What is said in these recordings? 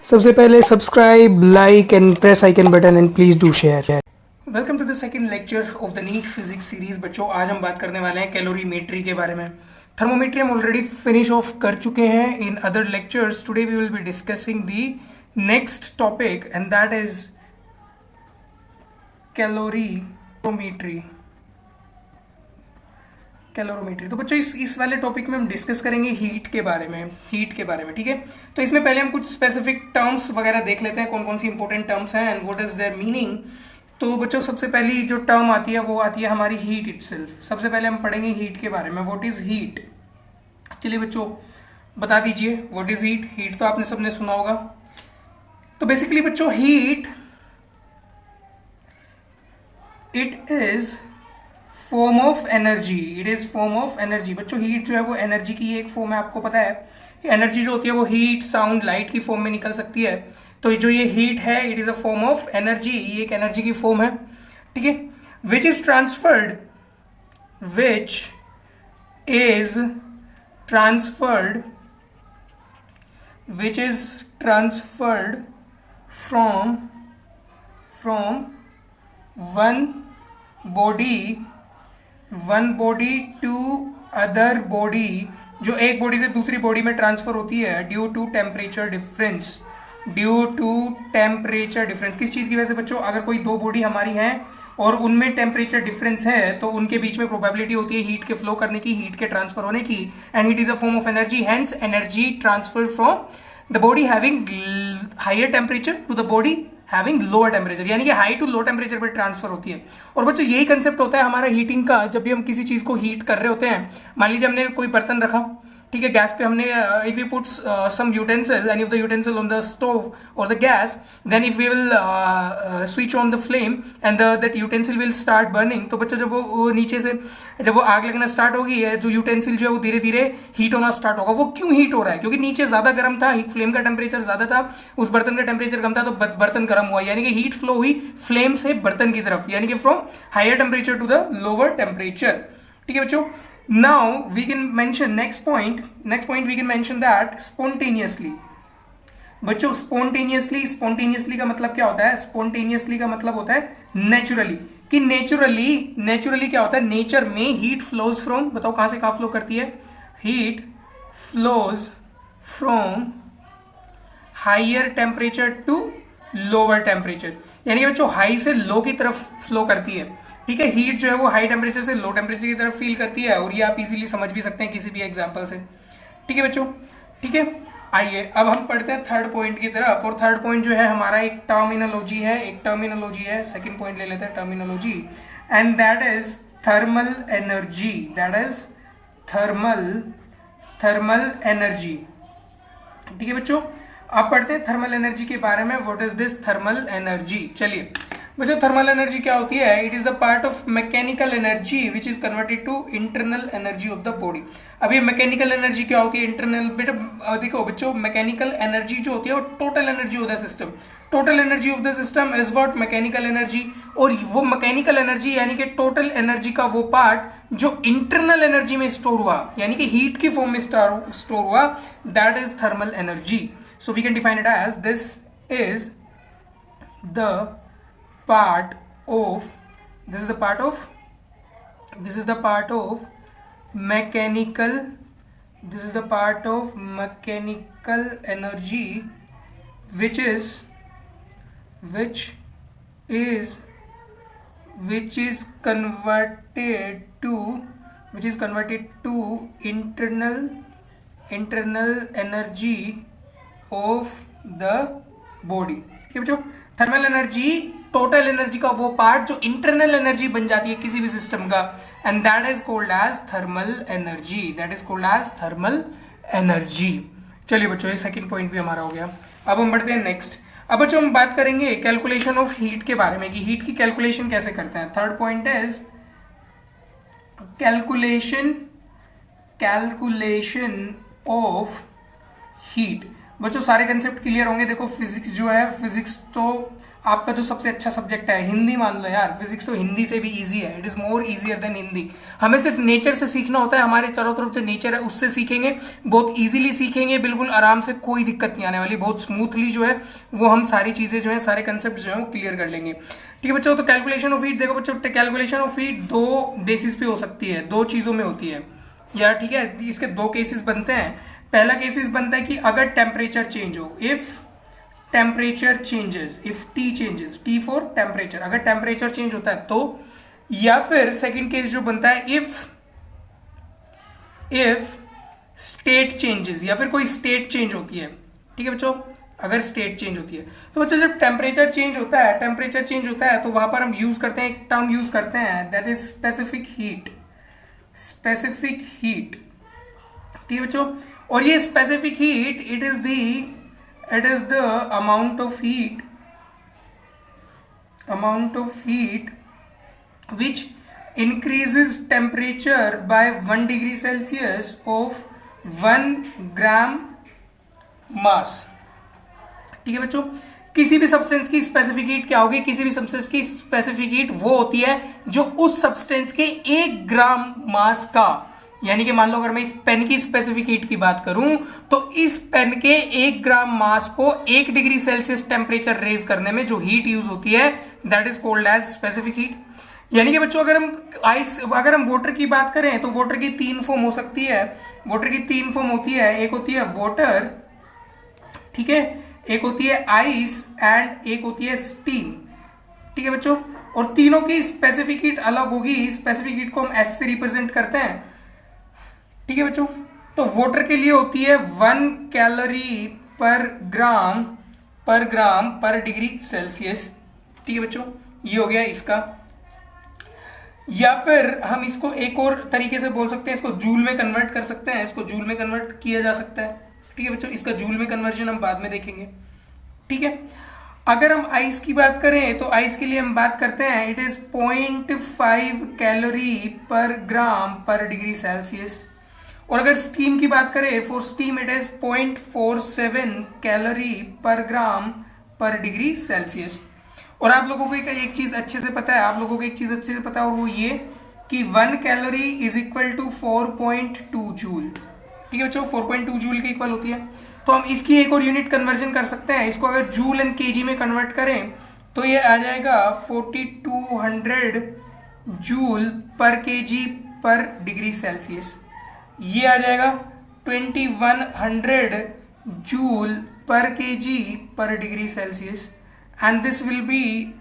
सबसे पहले subscribe, like and press icon button and please do share. Welcome to the second lecture of the NEET physics series. बच्चों, आज हम बात करने वाले हैं कैलोरीमेट्री के बारे में। थर्मोमेट्री हम ऑलरेडी फिनिश ऑफ कर चुके हैं in other lectures. Today we will be discussing the next topic and that is calorimetry. Calorimetry. तो बच्चों इस वाले टॉपिक में हम डिस्कस करेंगे हीट के बारे में, ठीक है। तो इसमें पहले हम कुछ स्पेसिफिक टर्म्स वगैरह देख लेते हैं, कौन कौन सी इंपॉर्टेंट टर्म्स हैं and what is there meaning. तो बच्चों सबसे पहली जो टर्म आती है वो आती है हमारी हीट इटसेल्फ। सबसे पहले हम पढ़ेंगे हीट के बारे में, व्हाट इज हीट। चलिए बच्चों बता दीजिए व्हाट इज हीट। हीट तो आपने सबने सुना होगा। तो बेसिकली बच्चों heat it is form of energy. It is form of energy. बच्चों हीट जो है वो एनर्जी की एक फॉर्म है, आपको पता है। एनर्जी जो होती है वो हीट, साउंड, लाइट की फॉर्म में निकल सकती है। तो जो ये हीट है it is a form of energy, ये एक एनर्जी की फॉर्म है, ठीक है। Which is transferred from one body to other body, जो एक बॉडी से दूसरी बॉडी में ट्रांसफर होती है ड्यू टू टेम्परेचर डिफरेंस। किस चीज़ की वजह से बच्चों? अगर कोई दो बॉडी हमारी हैं और उनमें टेम्परेचर डिफरेंस है तो उनके बीच में प्रोबेबिलिटी होती है हीट के फ्लो करने की, हीट के ट्रांसफर होने की, and heat is a form of energy. Hence energy transfer from the body having higher temperature to the body having lower temperature, यानी कि हाई टू लो टेम्परेचर पर ट्रांसफर होती है। और बच्चों यही कंसेप्ट होता है हमारा हीटिंग का। जब भी हम किसी चीज़ को हीट कर रहे होते हैं, मान लीजिए हमने कोई बर्तन रखा, ठीक है, गैस पे हमने if you put some utensil and if the utensil on the stove और the gas, then if we will switch on the flame and that utensil will start burning. तो बच्चों जब वो नीचे से जब वो आग लगना स्टार्ट होगी, जो यूटेंसिल जो है वो धीरे धीरे हीट होना स्टार्ट होगा। वो क्यों हीट हो रहा है? क्योंकि नीचे ज्यादा गर्म था, फ्लेम का टेम्परेचर ज्यादा था, उस बर्तन का टेम्परेचर कम था, तो बर्तन गर्म हुआ, यानी कि हीट फ्लो हुई फ्लेम से बर्तन की तरफ, यानी कि from higher temperature to the lower temperature, ठीक है बच्चों। Now we can mention next point we can mention that spontaneously। बच्चों स्पॉन्टेनियसली का मतलब क्या होता है? स्पॉन्टेनियसली का मतलब होता है नेचुरली। कि नेचुरली क्या होता है? नेचर में हीट फ्लोज फ्रॉम, बताओ कहां से कहां फ्लो करती है? Heat flows from higher temperature to lower temperature, यानी कि बच्चों हाई से लो की तरफ फ्लो करती है, ठीक है। हीट जो है वो हाई टेम्परेचर से लो टेम्परेचर की तरफ फील करती है, और ये आप इजीली समझ भी सकते हैं किसी भी एग्जांपल से, ठीक है बच्चों, ठीक है। आइए अब हम पढ़ते हैं थर्ड पॉइंट की तरफ। और थर्ड पॉइंट जो है हमारा एक टर्मिनोलॉजी है, सेकंड पॉइंट ले लेते हैं terminology, and that is thermal energy. Thermal energy, ठीक है बच्चों। अब पढ़ते हैं थर्मल एनर्जी के बारे में। What is this thermal energy? चलिए बच्चों, थर्मल एनर्जी क्या होती है? It is a part of mechanical energy which is converted to internal energy of the body. अब ये मैकेनिकल एनर्जी क्या होती है? इंटरनल, बेटा देखो बच्चों, मैकेनिकल एनर्जी जो होती है वो total energy of the system. Total energy of the system is what? Mechanical energy. और वो मैकेनिकल एनर्जी यानी कि टोटल एनर्जी का वो पार्ट जो इंटरनल एनर्जी में स्टोर हुआ, यानी कि हीट की फॉर्म में स्टोर हुआ, that is thermal energy. So we can define it as this is the part of mechanical energy which is converted to internal energy of the body, ठीक है बच्चों। थर्मल एनर्जी टोटल एनर्जी का वो part जो internal energy बन जाती है किसी भी सिस्टम का, and that is called as thermal energy. चलिए बच्चों, ये सेकंड पॉइंट भी हमारा हो गया। अब हम बढ़ते हैं नेक्स्ट। अब बच्चों हम बात करेंगे कैलकुलेशन ऑफ हीट के बारे में, कि हीट की कैलकुलेशन कैसे करते हैं। Third point is calculation of heat. बच्चों सारे कंसेप्ट क्लियर होंगे। देखो फिजिक्स जो है, फिजिक्स तो आपका जो सबसे अच्छा सब्जेक्ट है, हिंदी मान लो यार, फिजिक्स तो हिंदी से भी इजी है, it is more easier than Hindi. हमें सिर्फ नेचर से सीखना होता है, हमारे चारों तरफ जो नेचर है उससे सीखेंगे, बहुत इजीली सीखेंगे, बिल्कुल आराम से, कोई दिक्कत नहीं आने वाली, बहुत स्मूथली जो है वो हम सारी चीजें जो है, सारे कंसेप्ट जो है वो क्लियर कर लेंगे। ठीक है बच्चों, तो कैलकुलेशन ऑफ हीट, देखो बच्चों कैलकुलेशन ऑफ हीट दो बेसिस पे हो सकती है, दो चीजों में होती है यार। ठीक है, इसके दो केसेस बनते हैं। पहला केसेस बनता है कि अगर टेम्परेचर चेंज हो, if temperature changes, if T changes, T for temperature, अगर टेम्परेचर चेंज होता है तो, या फिर सेकंड केस जो बनता है इफ स्टेट चेंजेस, या फिर कोई स्टेट चेंज होती है। ठीक है बच्चों, अगर स्टेट चेंज होती है तो बच्चों जब टेम्परेचर चेंज होता है, टेम्परेचर चेंज होता है तो वहां पर हम यूज करते हैं, एक टर्म यूज करते हैं, that is specific heat, specific heat. ठीक है बच्चों, और ये specific heat it is the amount of heat which increases temperature by 1 degree Celsius of 1 gram mass। ठीक है बच्चों, किसी भी सब्सटेंस की स्पेसिफिक हीट क्या होगी, किसी भी सब्सटेंस की स्पेसिफिक हीट वो होती है जो उस सब्सटेंस के 1 ग्राम मास का, यानी कि मान लो अगर मैं इस पेन की स्पेसिफिक हीट की बात करूं तो इस पेन के 1 ग्राम मास को 1 डिग्री सेल्सियस टेम्परेचर रेज करने में जो हीट यूज होती है, that is called as specific heat. यानी कि बच्चों अगर हम वाटर की बात करें तो वाटर की 3 फॉर्म हो सकती है, वाटर की 3 फॉर्म होती है, एक होती है वाटर, ठीक है, एक होती है आइस एंड एक होती है स्टीम। ठीक है बच्चों, और तीनों की स्पेसिफिक हीट अलग होगी, स्पेसिफिक हीट को हम एस से रिप्रेजेंट करते हैं। ठीक है बच्चों, तो वाटर के लिए होती है 1 कैलोरी पर ग्राम पर डिग्री सेल्सियस। ठीक है बच्चों, ये हो गया इसका। या फिर हम इसको एक और तरीके से बोल सकते हैं, इसको जूल में कन्वर्ट कर सकते हैं, इसको जूल में कन्वर्ट किया जा सकता है। ठीक है बच्चों, इसका जूल में कन्वर्जन हम बाद में देखेंगे। ठीक है, अगर हम आइस की बात करें तो आइस के लिए हम बात करते हैं, इट इज 0.5 कैलोरी पर ग्राम पर डिग्री सेल्सियस। और अगर स्टीम की बात करें, for steam it is 0.47 calorie per ग्राम पर डिग्री सेल्सियस। और आप लोगों को एक चीज अच्छे से पता है, और वो ये कि 1 calorie is equal to 4.2 joule. ठीक है बच्चों, 4.2 जूल के इक्वल होती है। तो हम इसकी एक और यूनिट कन्वर्जन कर सकते हैं, इसको अगर जूल एंड केजी में कन्वर्ट करें तो ये आ जाएगा 4200 जूल पर केजी पर डिग्री सेल्सियस। ये आ जाएगा 2100 जूल पर केजी पर degree Celsius. And this will be,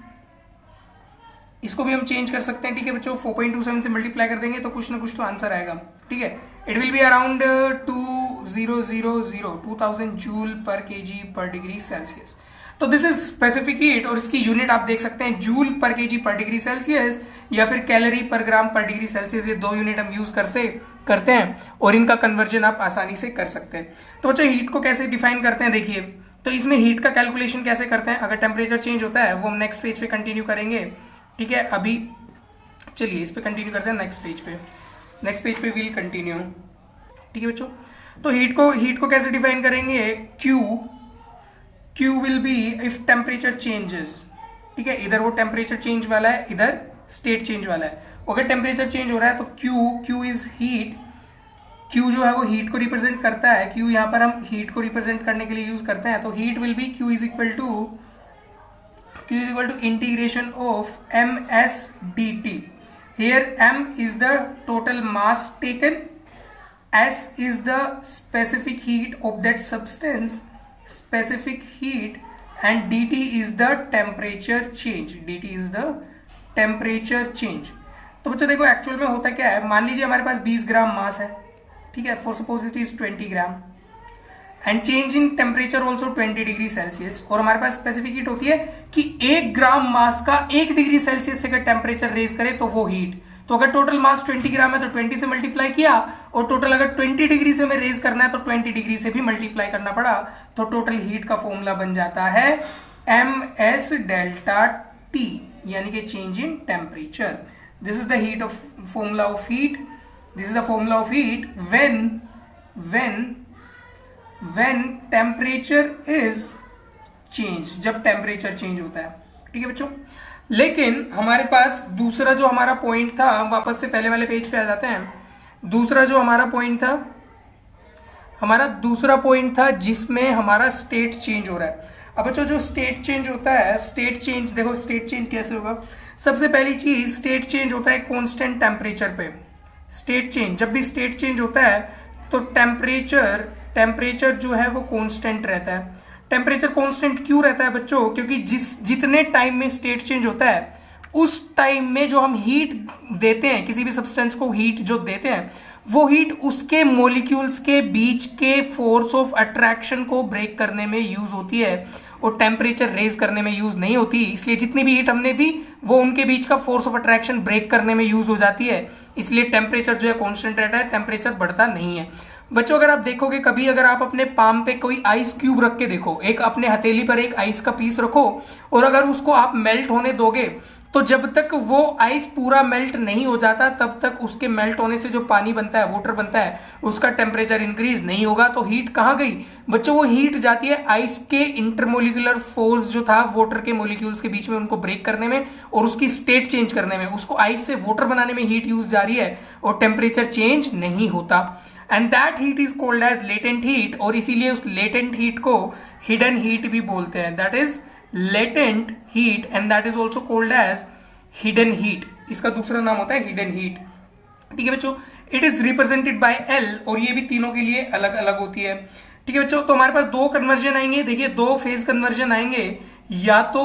इसको भी हम चेंज कर सकते हैं। ठीक है बच्चों, 4.27 से मल्टीप्लाई कर देंगे तो कुछ ना कुछ तो आंसर आएगा। ठीक है, it will be around 2000 joule पर केजी पर डिग्री सेल्सियस। तो दिस इज स्पेसिफिक हीट, और इसकी यूनिट आप देख सकते हैं जूल पर केजी पर डिग्री सेल्सियस या फिर कैलोरी पर ग्राम पर डिग्री सेल्सियस। ये दो यूनिट हम यूज करते हैं और इनका कन्वर्जन आप आसानी से कर सकते हैं। तो बच्चों हीट को कैसे डिफाइन करते हैं, देखिए तो इसमें हीट का कैलकुलेशन कैसे करते हैं, अगर टेम्परेचर चेंज होता है वो हम नेक्स्ट पेज पे कंटिन्यू करेंगे। ठीक है, अभी चलिए इस पे कंटिन्यू करते हैं, नेक्स्ट पेज पे विल कंटिन्यू। ठीक है बच्चों, तो हीट को कैसे डिफाइन करेंगे, Q will be if temperature changes. ठीक है, इधर वो टेम्परेचर चेंज वाला है, इधर स्टेट चेंज वाला है। अगर टेम्परेचर चेंज हो रहा है तो Q इज हीट, Q जो है वो हीट को रिप्रेजेंट करता है, Q यहाँ पर हम हीट को रिप्रेजेंट करने के लिए यूज करते हैं। तो heat will be Q is equal to integration of ms dt। Here m is the total mass taken, s is the specific heat of that substance, specific heat, and dt is the temperature change, तो बच्चों देखो actual में होता क्या है, मान लीजिए हमारे पास 20 ग्राम मास है। ठीक है, for suppose it is 20 gram and change in temperature also 20 degree Celsius. और हमारे पास स्पेसिफिक हीट होती है कि 1 ग्राम मास का 1 डिग्री सेल्सियस से अगर टेम्परेचर रेज करे तो वो हीट। तो अगर टोटल मास 20 ग्राम है तो 20 से मल्टीप्लाई किया, और टोटल अगर 20 डिग्री से हमें रेज करना है तो 20 डिग्री से भी मल्टीप्लाई करना पड़ा, तो टोटल हीट का फॉर्मूला बन जाता है ms डेल्टा T, यानी कि change in temperature. This is the heat of formula of heat, this is the formula of heat when temperature is change, जब टेम्परेचर चेंज होता है। ठीक है बच्चों, लेकिन हमारे पास दूसरा जो हमारा पॉइंट था, हम वापस से पहले वाले पेज पे आ जाते हैं। दूसरा जो हमारा पॉइंट था, हमारा दूसरा पॉइंट था जिसमें हमारा स्टेट चेंज हो रहा है। अब बच्चों जो स्टेट चेंज होता है, स्टेट चेंज देखो स्टेट चेंज कैसे होगा। सबसे पहली चीज, स्टेट चेंज होता है कांस्टेंट टेम्परेचर पे। स्टेट चेंज, जब भी स्टेट चेंज होता है तो टेम्परेचर जो है वो कांस्टेंट रहता है। टेम्परेचर कांस्टेंट क्यों रहता है बच्चों? क्योंकि जितने टाइम में स्टेट चेंज होता है उस टाइम में जो हम हीट देते हैं, किसी भी सब्सटेंस को हीट जो देते हैं, वो हीट उसके मॉलिक्यूल्स के बीच के फोर्स ऑफ अट्रैक्शन को ब्रेक करने में यूज होती है और टेम्परेचर रेज करने में यूज नहीं होती। इसलिए जितनी भी हीट हमने दी वो उनके बीच का फोर्स ऑफ अट्रैक्शन ब्रेक करने में यूज हो जाती है। इसलिए टेम्परेचर जो है कांस्टेंट रहता है, टेम्परेचर बढ़ता नहीं है। बच्चों अगर आप देखोगे कभी, अगर आप अपने पाम पे कोई आइस क्यूब रख के देखो, एक अपने हथेली पर एक आइस का पीस रखो और अगर उसको आप मेल्ट होने दोगे तो जब तक वो आइस पूरा मेल्ट नहीं हो जाता तब तक उसके मेल्ट होने से जो पानी बनता है, वाटर बनता है, उसका टेम्परेचर इंक्रीज नहीं होगा। तो हीट कहाँ गई बच्चों? वो हीट जाती है आइस के इंटरमोलिकुलर फोर्स जो था वाटर के मोलिक्यूल्स के बीच में, उनको ब्रेक करने में और उसकी स्टेट चेंज करने में। उसको आइस से वाटर बनाने में हीट यूज जा रही है और टेम्परेचर चेंज नहीं होता। And that heat is called as latent heat, और इसीलिए उस लेटेंट हीट को हिडन हीट भी बोलते हैं। That is latent heat and that is also called as hidden heat. इसका दूसरा नाम होता है हिडन हीट। ठीक है बच्चों, it is represented by L, और ये भी तीनों के लिए अलग अलग होती है। ठीक है बच्चों, तो हमारे पास दो कन्वर्जन आएंगे। देखिए दो फेज कन्वर्जन आएंगे, या तो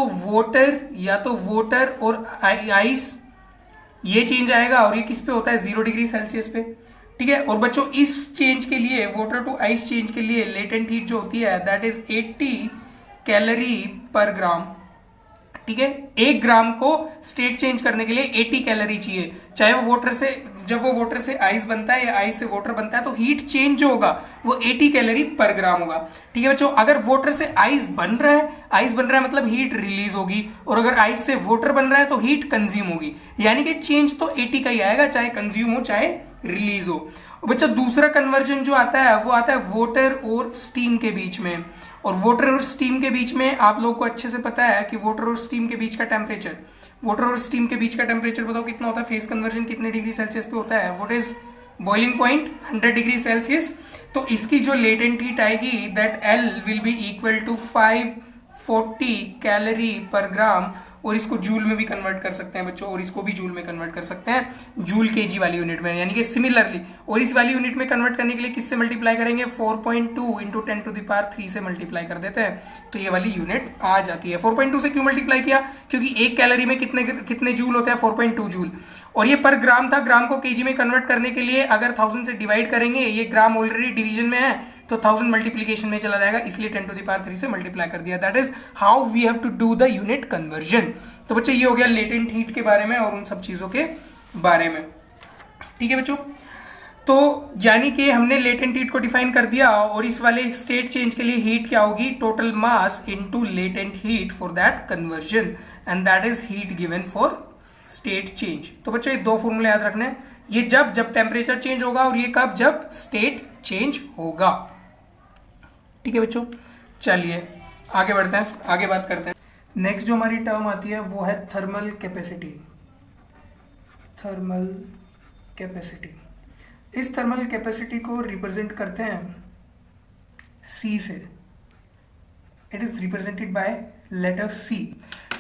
वोटर और आइस, ये चेंज आएगा और ये किस पे होता है? 0 डिग्री सेल्सियस पे। ठीक है, और बच्चों इस चेंज के लिए, वाटर टू आइस चेंज के लिए लेटेंट हीट जो होती है दैट इज 80 कैलोरी पर ग्राम। ठीक है, 1 ग्राम को स्टेट चेंज करने के लिए 80 कैलोरी चाहिए। चाहे वो वाटर से, जब वो वाटर से आइस बनता है या आइस से वाटर बनता है तो हीट चेंज जो होगा वो 80 कैलोरी पर ग्राम होगा। ठीक है बच्चों, अगर वाटर से आइस बन रहा है मतलब हीट रिलीज होगी, और अगर आइस से वाटर बन रहा है तो हीट कंज्यूम होगी। यानी कि चेंज तो 80 का ही आएगा, चाहे कंज्यूम हो चाहे रिलीज हो। बच्चा दूसरा कन्वर्जन जो आता है वो आता है वाटर और स्टीम के बीच में। और वाटर और स्टीम के बीच में आप लोग को अच्छे से पता है कि वाटर और स्टीम के बीच का टेम्परेचर, बताओ कितना होता है? फेज कन्वर्जन कितने डिग्री सेल्सियस पे होता है? What is boiling point? 100 degree Celsius. तो इसकी जो लेटेंट हीट आएगी that L will be equal to 540 calorie per gram, और इसको जूल में भी कन्वर्ट कर सकते हैं बच्चों, और इसको भी जूल में कन्वर्ट कर सकते हैं, जूल केजी वाली यूनिट में। यानी कि सिमिलरली, और इस वाली यूनिट में कन्वर्ट करने के लिए किससे मल्टीप्लाई करेंगे? 4.2 इंटू 10⁻³ से मल्टीप्लाई कर देते हैं तो ये वाली यूनिट आ जाती है। 4.2 से क्यों मल्टीप्लाई किया? क्योंकि 1 कैलोरी में कितने जूल होते हैं? 4.2 जूल। और ये पर ग्राम था, ग्राम को केजी में कन्वर्ट करने के लिए अगर 1000 से डिवाइड करेंगे, ये ग्राम ऑलरेडी डिवीजन में है तो 1000 मल्टीप्लीकेशन में चला जाएगा, इसलिए 10⁻³ से मल्टीप्लाई कर दिया। That is how we have to do the unit conversion. तो बच्चे ये हो गया लेटेंट हीट के बारे में और उन सब चीजों के बारे में। ठीक है बच्चों, तो यानी कि हमने लेटेंट हीट को डिफाइन कर दिया, और इस वाले स्टेट चेंज के लिए हीट क्या होगी? Total mass into latent heat for that conversion, and that is heat given for state change. तो बच्चों ये दो फॉर्मूले याद रखने हैं, ये जब टेम्परेचर चेंज होगा, और ये कब? जब स्टेट चेंज होगा। ठीक है बच्चों, चलिए आगे बढ़ते हैं, आगे बात करते हैं। नेक्स्ट जो हमारी टर्म आती है वो है थर्मल कैपेसिटी। थर्मल कैपेसिटी, इस थर्मल कैपेसिटी को रिप्रेजेंट करते हैं C से। It is represented by letter C।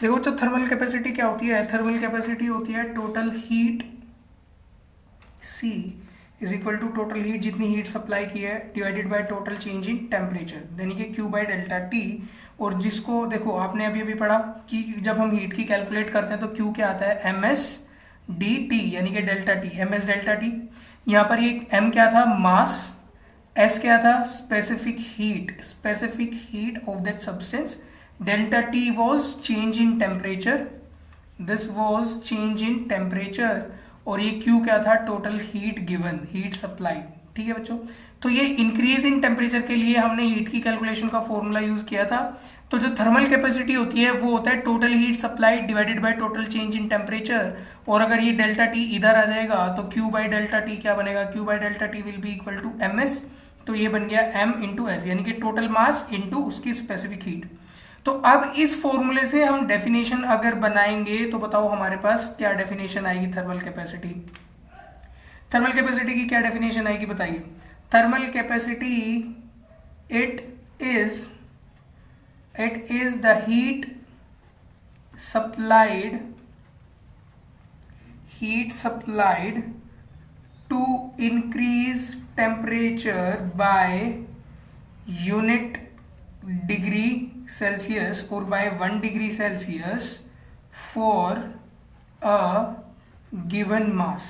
देखो बच्चों थर्मल कैपेसिटी क्या होती है? थर्मल कैपेसिटी होती है total heat C is equal to total heat, जितनी हीट सप्लाई की है, divided by total change in temperature, यानी कि Q/ΔT। और जिसको देखो आपने अभी अभी पढ़ा कि जब हम हीट की कैलकुलेट करते हैं तो Q क्या आता है? MS/dt, यानी कि ΔT, MS/ΔT। यहाँ पर ये M क्या था? मास। S क्या था? Specific heat of that substance. ΔT was change in temperature, this was change in temperature, और ये Q क्या था? Total heat given, heat supplied. ठीक है बच्चों, तो ये इंक्रीज इन टेम्परेचर के लिए हमने हीट की कैलकुलेशन का फॉर्मूला यूज किया था। तो जो थर्मल कैपेसिटी होती है वो होता है total heat supplied divided by total change in temperature, और अगर ये ΔT इधर आ जाएगा तो Q/ΔT क्या बनेगा? Q/ΔT will be equal to MS तो ये बन गया m इंटू एस, यानी कि टोटल मास इंटू उसकी स्पेसिफिक हीट। तो अब इस फॉर्मूले से हम डेफिनेशन अगर बनाएंगे तो बताओ हमारे पास क्या डेफिनेशन आएगी थर्मल कैपेसिटी। थर्मल कैपेसिटी की क्या डेफिनेशन आएगी बताइए। Thermal capacity it is the heat supplied to increase temperature by unit degree Celsius or by 1 degree Celsius for a given mass।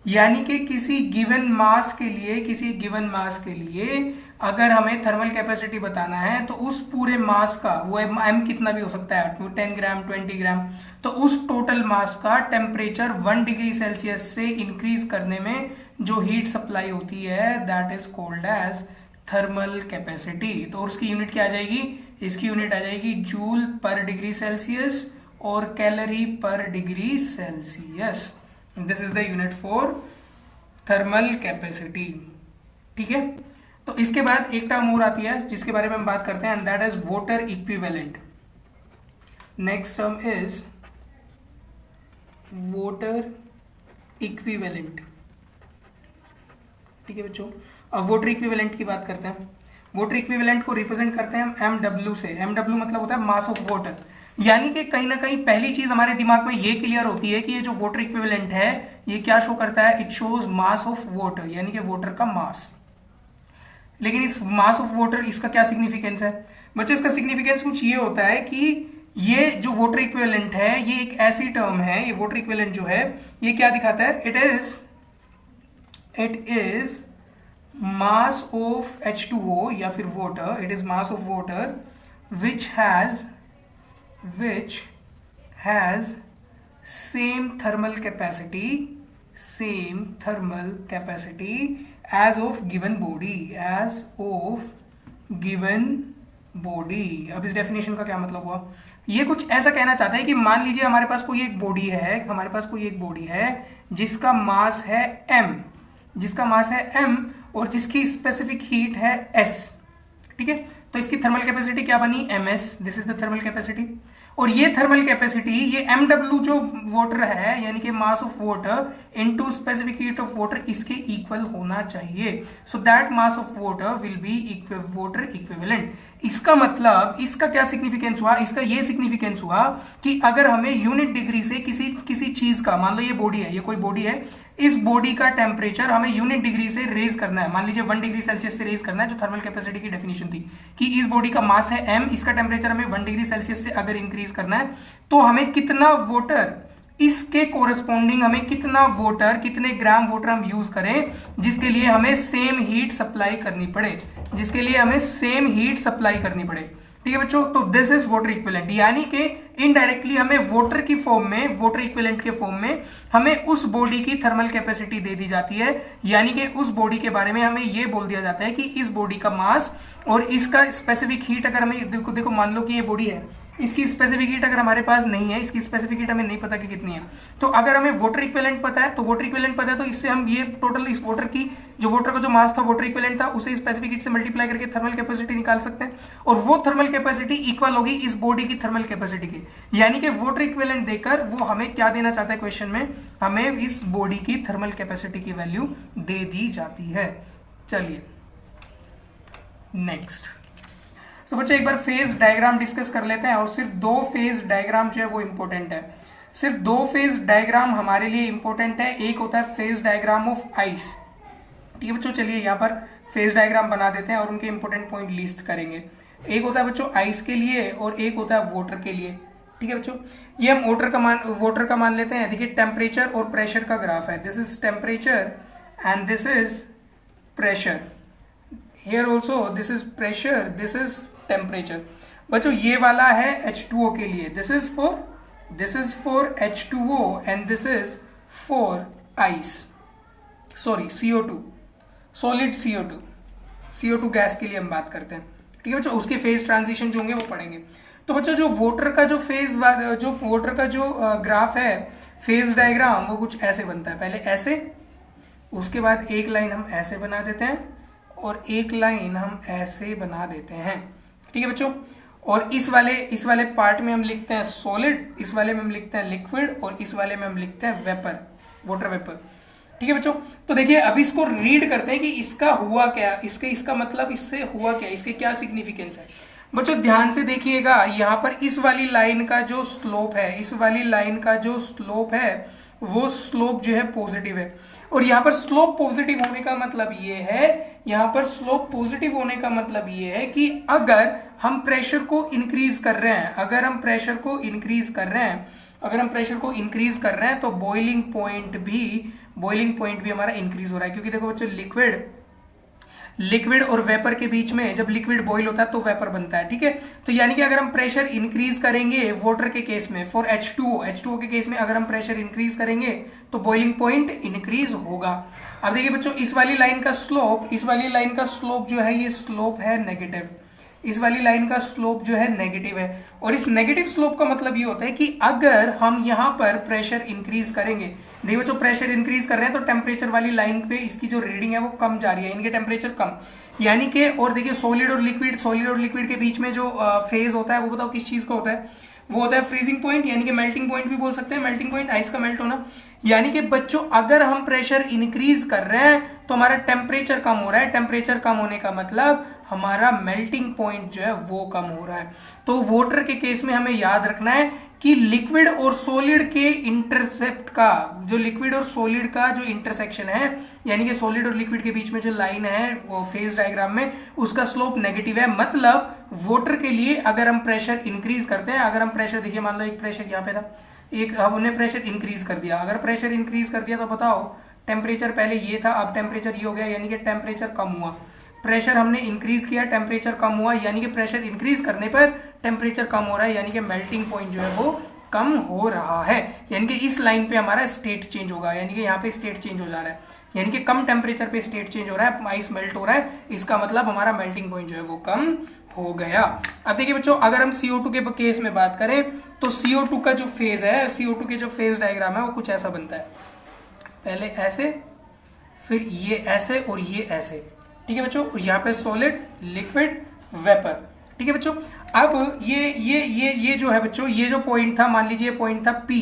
यानी कि किसी गिवन मास के लिए अगर हमें थर्मल कैपेसिटी बताना है तो उस पूरे मास का, वो m कितना भी हो सकता है, 10 ग्राम 20 ग्राम, तो उस टोटल मास का टेम्परेचर 1 डिग्री सेल्सियस से इंक्रीज करने में जो हीट सप्लाई होती है that is called as thermal capacity. तो उसकी यूनिट क्या आ जाएगी, इसकी यूनिट आ जाएगी जूल पर डिग्री सेल्सियस और कैलोरी पर degree Celsius. This is the unit for thermal capacity. ठीक है, तो इसके बाद एक टर्म और आती है जिसके बारे में हम बात करते हैं, and that is water equivalent. Next term is water equivalent. ठीक है बच्चों, अब वाटर इक्विवेलेंट की बात करते हैं। वाटर इक्विवेलेंट को रिप्रेजेंट करते हैं हम MW से। MW मतलब होता है मास ऑफ वाटर, यानी कि कहीं ना कहीं पहली चीज हमारे दिमाग में ये क्लियर होती है कि ये जो वाटर इक्विवेलेंट है ये क्या शो करता है, it shows mass of water, यानी कि वाटर का मास। लेकिन इस मास ऑफ वाटर इसका क्या सिग्निफिकेंस है बच्चों, इसका सिग्निफिकेंस कुछ ये होता है कि ये जो वाटर इक्विवेलेंट है ये एक ऐसी टर्म है, ये वाटर इक्विवेलेंट जो है ये क्या दिखाता है, it is mass of H2O या फिर water, it is mass of water which has same thermal capacity as of given body। अब इस डेफिनेशन का क्या मतलब हुआ, ये कुछ ऐसा कहना चाहता है कि मान लीजिए हमारे पास कोई एक बॉडी है जिसका मास है m और जिसकी स्पेसिफिक हीट है S। ठीक है, तो इसकी थर्मल कैपेसिटी क्या बनी, ms। This is the thermal capacity. और ये थर्मल कैपेसिटी, ये MW जो वाटर है यानी कि mass of water into specific heat of water, इसके इक्वल होना चाहिए। So that mass of water will be water equivalent. इसका मतलब, इसका क्या सिग्निफिकेंस हुआ, इसका ये सिग्निफिकेंस हुआ कि अगर हमें यूनिट डिग्री से किसी चीज का, मान लो ये बॉडी है, ये कोई बॉडी है, इस बॉडी का टेम्परेचर हमें यूनिट डिग्री से रेज करना है, मान लीजिए 1 डिग्री सेल्सियस से रेज करना है, जो थर्मल कैपेसिटी की डेफिनेशन थी कि इस बॉडी का मास है m, इसका टेम्परेचर हमें 1 डिग्री सेल्सियस से अगर इंक्रीज करना है तो हमें कितना वाटर, इसके कोरेस्पॉन्डिंग हमें कितना वाटर, कितने ग्राम वाटर हम यूज करें जिसके लिए हमें सेम हीट सप्लाई करनी पड़े, ठीक है बच्चों। तो दिस इज वाटर इक्विवेलेंट, यानी कि इनडायरेक्टली हमें वाटर की फॉर्म में, वाटर इक्विवेलेंट के फॉर्म में हमें उस बॉडी की थर्मल कैपेसिटी दे दी जाती है, यानी कि उस बॉडी के बारे में हमें यह बोल दिया जाता है कि इस बॉडी का मास और इसका स्पेसिफिक हीट, अगर हमें देखो मान लो कि ये बॉडी है, इसकी स्पेसिफिक हीट अगर हमारे पास नहीं है, इसकी स्पेसिफिक हीट हमें नहीं पता कि कितनी है, तो अगर हमें वाटर इक्विवेलेंट पता है तो इससे हम ये टोटल इस वाटर की, जो वाटर का जो मास था वाटर इक्विवेलेंट था, उसे स्पेसिफिक हीट से मल्टीप्लाई करके थर्मल कैपेसिटी निकाल सकते हैं, और वो थर्मल कैपेसिटी इक्वल होगी इस बॉडी की थर्मल कैपेसिटी के। यानी कि वाटर इक्विवेलेंट देकर वो हमें क्या देना चाहता है क्वेश्चन में, हमें इस बॉडी की थर्मल कैपेसिटी की वैल्यू दे दी जाती है। चलिए नेक्स्ट, तो बच्चे एक बार फेज डायग्राम डिस्कस कर लेते हैं, और सिर्फ 2 फेज डायग्राम जो है वो इंपॉर्टेंट है, सिर्फ 2 फेज डायग्राम हमारे लिए इंपॉर्टेंट है। एक होता है फेज डायग्राम ऑफ आइस, ठीक है बच्चों, चलिए यहाँ पर फेज डायग्राम बना देते हैं और उनके इंपॉर्टेंट पॉइंट लिस्ट करेंगे। एक होता है बच्चों आइस के लिए और एक होता है वाटर के लिए, ठीक है बच्चों। ये हम वाटर का मान लेते हैं। देखिए टेम्परेचर और प्रेशर का ग्राफ है, this is temperature and this is pressure, here also this is pressure, this is temperature. बच्चों ये वाला है H2O के लिए, this is for H2O and this is for ice, sorry CO2, solid CO2 gas के लिए हम बात करते हैं, ठीक है बच्चों। उसके फेज ट्रांजिशन जो होंगे वो पढ़ेंगे। तो बच्चों जो वाटर का जो ग्राफ है, फेज डायग्राम, वो कुछ ऐसे बनता है, पहले ऐसे, उसके बाद एक लाइन हम ऐसे बना देते हैं और एक लाइन हम ऐसे बना देते हैं, ठीक है बच्चों। और इस वाले पार्ट में हम लिखते हैं सॉलिड, इस वाले में हम लिखते हैं लिक्विड, और इस वाले में हम लिखते हैं वेपर, वाटर वेपर, ठीक है बच्चों। तो देखिए अभी इसको रीड करते हैं कि इसका हुआ क्या, इसका मतलब इससे हुआ क्या, इसके क्या सिग्निफिकेंस है। बच्चों ध्यान से देखिएगा, यहाँ पर इस वाली लाइन का जो स्लोप है, इस वाली लाइन का जो स्लोप है वो स्लोप जो है पॉजिटिव है। और यहाँ पर स्लोप पॉजिटिव होने का मतलब ये है, यहाँ पर स्लोप पॉजिटिव होने का मतलब ये है कि अगर हम प्रेशर को इंक्रीज कर रहे हैं, अगर हम प्रेशर को इंक्रीज कर रहे हैं तो बॉइलिंग पॉइंट भी हमारा इंक्रीज हो रहा है। क्योंकि देखो बच्चों लिक्विड और वेपर के बीच में जब लिक्विड बॉईल होता है तो वेपर बनता है, ठीक है। तो यानी कि अगर हम प्रेशर इंक्रीज करेंगे वाटर के केस में, फॉर H2O के केस में अगर हम प्रेशर इंक्रीज करेंगे तो बॉइलिंग पॉइंट इंक्रीज होगा। अब देखिए बच्चों इस वाली लाइन का स्लोप जो है ये स्लोप है नेगेटिव, इस वाली लाइन का स्लोप जो है नेगेटिव है। और इस नेगेटिव स्लोप का मतलब ये होता है कि अगर हम यहाँ पर प्रेशर इंक्रीज करेंगे, देखिए बच्चों प्रेशर इंक्रीज कर रहे हैं तो टेम्परेचर वाली लाइन पे इसकी जो रीडिंग है वो कम जा रही है, इनके टेम्परेचर कम, यानी कि। और देखिए सॉलिड और लिक्विड के बीच में जो फेज होता है वो बताओ किस चीज का होता है, वो होता है फ्रीजिंग पॉइंट, यानी कि मेल्टिंग पॉइंट भी बोल सकते हैं, मेल्टिंग पॉइंट आइस का मेल्ट होना। यानी कि बच्चों अगर हम प्रेशर इंक्रीज कर रहे हैं तो हमारा टेम्परेचर कम हो रहा है, टेम्परेचर कम होने का मतलब हमारा मेल्टिंग पॉइंट जो है वो कम हो रहा है। तो वाटर के केस में हमें याद रखना है कि लिक्विड और सॉलिड के इंटरसेप्ट का जो इंटरसेक्शन है, यानी कि सॉलिड और लिक्विड के बीच में जो लाइन है वो फेज डायग्राम में उसका स्लोप नेगेटिव है। मतलब वाटर के लिए अगर हम प्रेशर इंक्रीज करते हैं, अगर हम प्रेशर देखिए मान लो एक प्रेशर यहाँ पे था, एक हमने प्रेशर इंक्रीज कर दिया, अगर प्रेशर इंक्रीज कर दिया तो बताओ टेम्परेचर पहले ये था, अब टेम्परेचर ये हो गया, यानी कि टेम्परेचर कम हुआ। प्रेशर हमने इंक्रीज किया, टेम्परेचर कम हुआ, यानी कि प्रेशर इंक्रीज करने पर टेम्परेचर कम हो रहा है, यानी कि मेल्टिंग पॉइंट जो है वो कम हो रहा है। यानी कि इस लाइन पे हमारा स्टेट चेंज होगा, यानी कि यहाँ पे स्टेट चेंज हो जा रहा है, यानी कि कम टेम्परेचर पे स्टेट चेंज हो रहा है, आइस मेल्ट हो रहा है, इसका मतलब हमारा मेल्टिंग पॉइंट जो है वो कम हो गया। अब देखिए बच्चों अगर हम CO2 के केस में बात करें तो CO2 का जो फेज है, CO2 के जो फेज डायग्राम है वो कुछ ऐसा बनता है, पहले ऐसे, फिर ये ऐसे और ये ऐसे, ठीक है बच्चों। और यहाँ पे सॉलिड, लिक्विड, वेपर, ठीक है बच्चों। अब ये जो है बच्चों, ये जो पॉइंट था, मान लीजिए पॉइंट था P,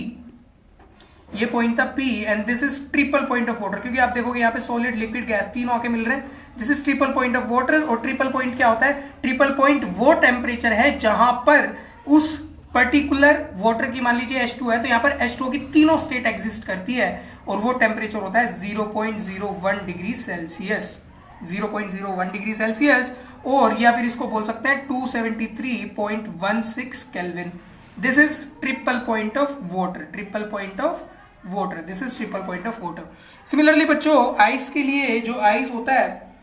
ये पॉइंट था P and this is triple point of water, क्योंकि आप देखोगे यहाँ पे सॉलिड, लिक्विड, गैस तीनों आके मिल रहे हैं। This is triple point of water. और ट्रिपल पॉइंट क्या होता है? ट्रिपल पॉइंट वो टेम्परेचर है जहां पर उस पर्टिकुलर वाटर की, मान लीजिए H2 है तो यहाँ पर H2 की तीनों स्टेट एग्जिस्ट करती है, और वो टेम्परेचर होता है 0.01 डिग्री सेल्सियस, 0.01 डिग्री सेल्सियस, और या फिर इसको बोल सकते हैं 273.16 kelvin. This is triple point of water, triple point of water, this is triple point of water. Similarly बच्चों आइस के लिए जो आइस होता है,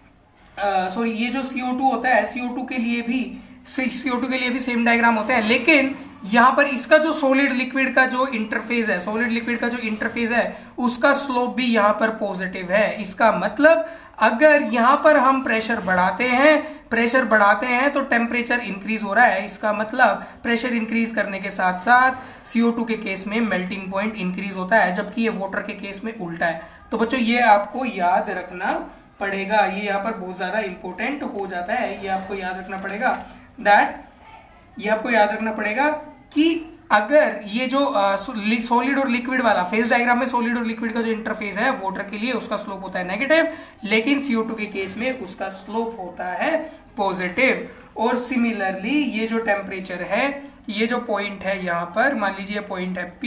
सॉरी ये जो CO2 होता है, CO2 के लिए भी सेम डायग्राम होता है, लेकिन यहाँ पर इसका जो सॉलिड लिक्विड का जो इंटरफेस है, उसका स्लोप भी यहाँ पर पॉजिटिव है। इसका मतलब अगर यहाँ पर हम प्रेशर बढ़ाते हैं तो टेम्परेचर इंक्रीज हो रहा है, इसका मतलब प्रेशर इंक्रीज करने के साथ साथ CO2 के केस में मेल्टिंग पॉइंट इंक्रीज होता है, जबकि ये वाटर के केस में उल्टा है। तो बच्चों ये आपको याद रखना पड़ेगा, ये यहाँ पर बहुत ज्यादा इंपॉर्टेंट हो जाता है, ये आपको याद रखना पड़ेगा कि अगर ये जो सॉलिड और लिक्विड वाला फेज डायग्राम में सॉलिड और लिक्विड का जो इंटरफेस है वाटर के लिए उसका स्लोप होता है नेगेटिव, लेकिन CO2 के केस में उसका स्लोप होता है पॉजिटिव। और सिमिलरली ये जो टेम्परेचर है, ये जो पॉइंट है यहाँ पर, मान लीजिए पॉइंट है P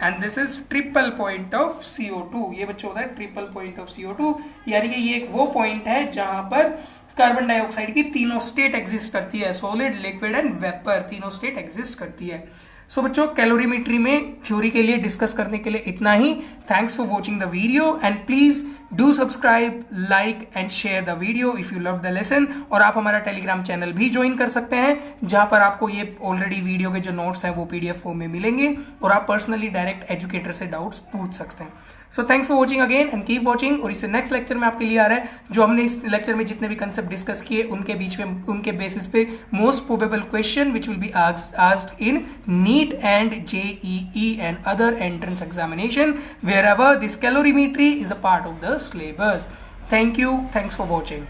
and this is triple point of CO2, ये बच्चों होता है ट्रिपल पॉइंट ऑफ CO2, यानी कि ये एक वो पॉइंट है जहां पर कार्बन डाइऑक्साइड की तीनों स्टेट एग्जिस्ट करती है, सॉलिड, लिक्विड एंड वेपर, तीनों स्टेट एग्जिस्ट करती है। सो बच्चों कैलोरीमेट्री में थ्योरी के लिए डिस्कस करने के लिए इतना ही। Thanks for watching the video and please do subscribe, like and share the video if you love the lesson. और आप हमारा टेलीग्राम चैनल भी ज्वाइन कर सकते हैं, जहां पर आपको ये ऑलरेडी वीडियो के जो नोट्स हैं वो PDF फॉर्म में मिलेंगे, और आप पर्सनली डायरेक्ट एजुकेटर से डाउट्स पूछ सकते हैं। So thanks for watching again and keep watching. और इससे नेक्स्ट लेक्चर में आपके लिए आ रहा है, जो हमने इस लेक्चर में जितने भी कंसेप्ट डिस्कस किए उनके बीच में, उनके बेसिस पे most probable question which will be asked in NEET and JEE and other entrance examination wherever this calorimetry is a part of the syllabus. Thank you. Thanks for watching.